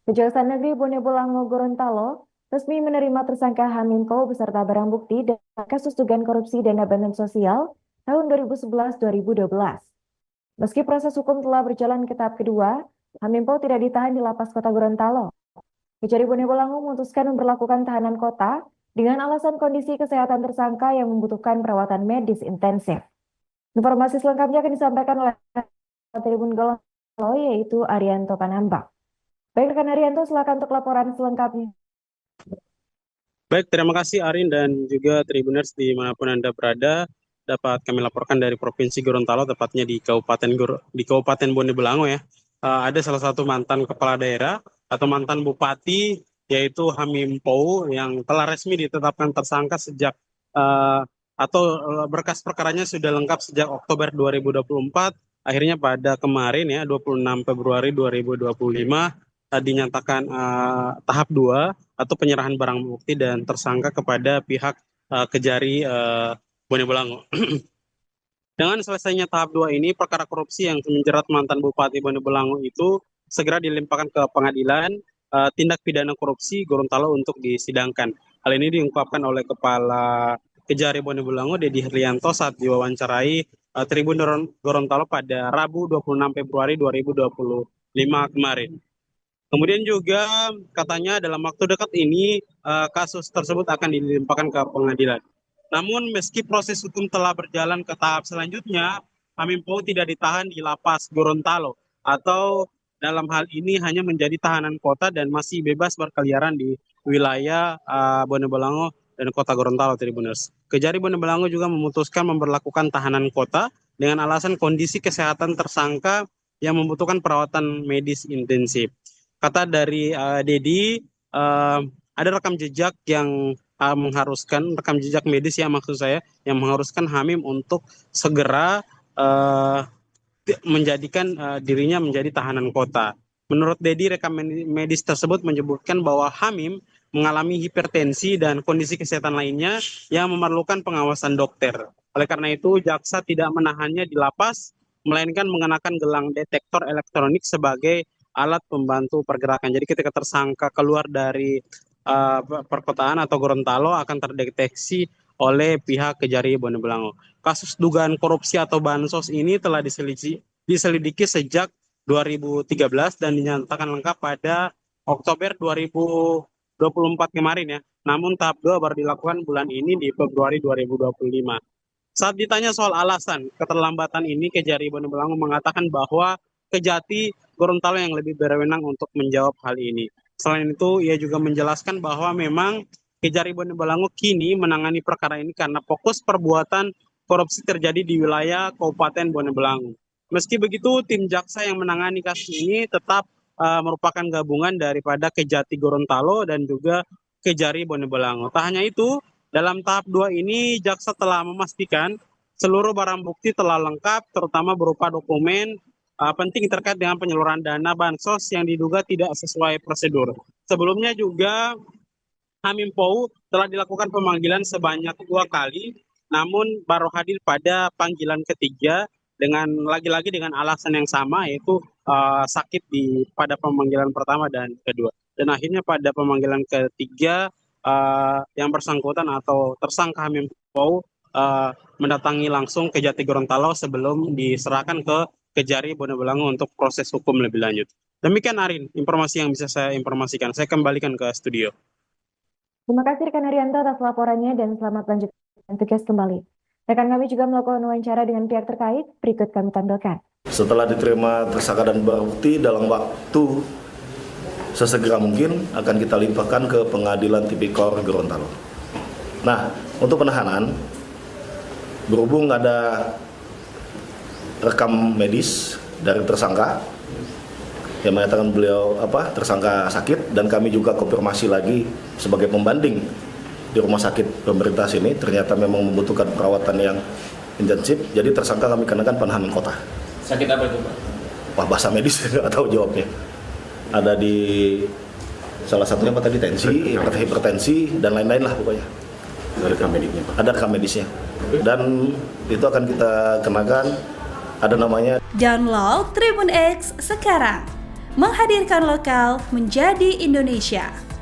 Kejaksaan Negeri Bone Bolango Gorontalo resmi menerima tersangka Hamimpo beserta barang bukti dalam kasus dugaan korupsi dana bantuan sosial tahun 2011-2012. Meski proses hukum telah berjalan ke tahap kedua, Hamimpo tidak ditahan di lapas kota Gorontalo. Kejari Bone Bolango memutuskan memperlakukan tahanan kota dengan alasan kondisi kesehatan tersangka yang membutuhkan perawatan medis intensif. Informasi selengkapnya akan disampaikan oleh Tribun Gorontalo yaitu Arianto Panambak. Baik rekan Arianto, silakan untuk laporan selengkapnya. Baik, terima kasih Arin dan juga Tribuners dimanapun Anda berada. Dapat kami laporkan dari Provinsi Gorontalo, tepatnya di Kabupaten Bone Bolango ya. Ada salah satu mantan kepala daerah atau mantan bupati yaitu Hamimpo yang telah resmi ditetapkan tersangka sejak berkas perkaranya sudah lengkap sejak Oktober 2024. Akhirnya pada kemarin ya 26 Februari 2025 dinyatakan tahap 2 atau penyerahan barang bukti dan tersangka kepada pihak Kejari Bone Bolango. Dengan selesainya tahap 2 ini, perkara korupsi yang menjerat mantan Bupati Bone Bolango itu segera dilimpahkan ke pengadilan tindak pidana korupsi Gorontalo untuk disidangkan. Hal ini diungkapkan oleh Kepala Kejari Bone Bolango, Dedi Herlianto, saat diwawancarai Tribun Gorontalo pada Rabu 26 Februari 2025 kemarin. Kemudian juga katanya dalam waktu dekat ini kasus tersebut akan dilimpahkan ke pengadilan. Namun meski proses hukum telah berjalan ke tahap selanjutnya, Hamimpo tidak ditahan di lapas Gorontalo atau dalam hal ini hanya menjadi tahanan kota dan masih bebas berkeliaran di wilayah Bone Bolango dan kota Gorontalo, Tribuners. Kejari Bone Bolango juga memutuskan memberlakukan tahanan kota dengan alasan kondisi kesehatan tersangka yang membutuhkan perawatan medis intensif. Kata dari Dedi, ada rekam jejak yang mengharuskan, rekam jejak medis ya maksud saya, yang mengharuskan Hamim untuk segera menjadikan dirinya menjadi tahanan kota. Menurut Dedi, rekam medis tersebut menyebutkan bahwa Hamim mengalami hipertensi dan kondisi kesehatan lainnya yang memerlukan pengawasan dokter. Oleh karena itu, jaksa tidak menahannya di lapas, melainkan mengenakan gelang detektor elektronik sebagai alat pembantu pergerakan. Jadi ketika tersangka keluar dari perkotaan atau Gorontalo akan terdeteksi oleh pihak Kejari Bone Bolango. Kasus dugaan korupsi atau bansos ini telah diselidiki sejak 2013 dan dinyatakan lengkap pada Oktober 2024 kemarin ya. Namun tahap 2 baru dilakukan bulan ini di Februari 2025. Saat ditanya soal alasan keterlambatan ini, Kejari Bone Bolango mengatakan bahwa Kejati Gorontalo yang lebih berwenang untuk menjawab hal ini. Selain itu, ia juga menjelaskan bahwa memang Kejari Bone Bolango kini menangani perkara ini karena fokus perbuatan korupsi terjadi di wilayah Kabupaten Bone Bolango. Meski begitu, tim jaksa yang menangani kasus ini tetap merupakan gabungan daripada Kejati Gorontalo dan juga Kejari Bone Bolango. Tak hanya itu, dalam tahap 2 ini jaksa telah memastikan seluruh barang bukti telah lengkap, terutama berupa dokumen penting terkait dengan penyaluran dana bansos yang diduga tidak sesuai prosedur. Sebelumnya juga Hamimpo telah dilakukan pemanggilan sebanyak 2 kali, namun baru hadir pada panggilan ketiga dengan lagi-lagi dengan alasan yang sama, yaitu sakit pada pemanggilan pertama dan kedua. Dan akhirnya pada pemanggilan ketiga yang bersangkutan atau tersangka Hamimpo mendatangi langsung ke Jati Gorontalo sebelum diserahkan ke Kejari Bone Bolango untuk proses hukum lebih lanjut. Demikian Arin, informasi yang bisa saya informasikan. Saya kembalikan ke studio. Terima kasih rekan Arianto atas laporannya dan selamat lanjutkan tugas kembali. Rekan kami juga melakukan wawancara dengan pihak terkait, berikut kami tampilkan. Setelah diterima tersangka dan barang bukti, dalam waktu sesegera mungkin akan kita limpahkan ke Pengadilan Tipikor Gorontalo. Nah, untuk penahanan, berhubung ada rekam medis dari tersangka yang menyatakan beliau tersangka sakit, dan kami juga konfirmasi lagi sebagai pembanding di rumah sakit pemerintah sini ternyata memang membutuhkan perawatan yang intensif, jadi tersangka kami kenakan penahanan kota. Sakit apa itu Pak? Wah, bahasa medis nggak tahu jawabnya. Ada di salah satunya tadi tensi, hipertensi dan lain-lain lah pokoknya. Ada rekam medisnya Pak? Ada rekam medisnya dan itu akan kita kenakan. Ada namanya. Download Tribun X sekarang, menghadirkan lokal menjadi Indonesia.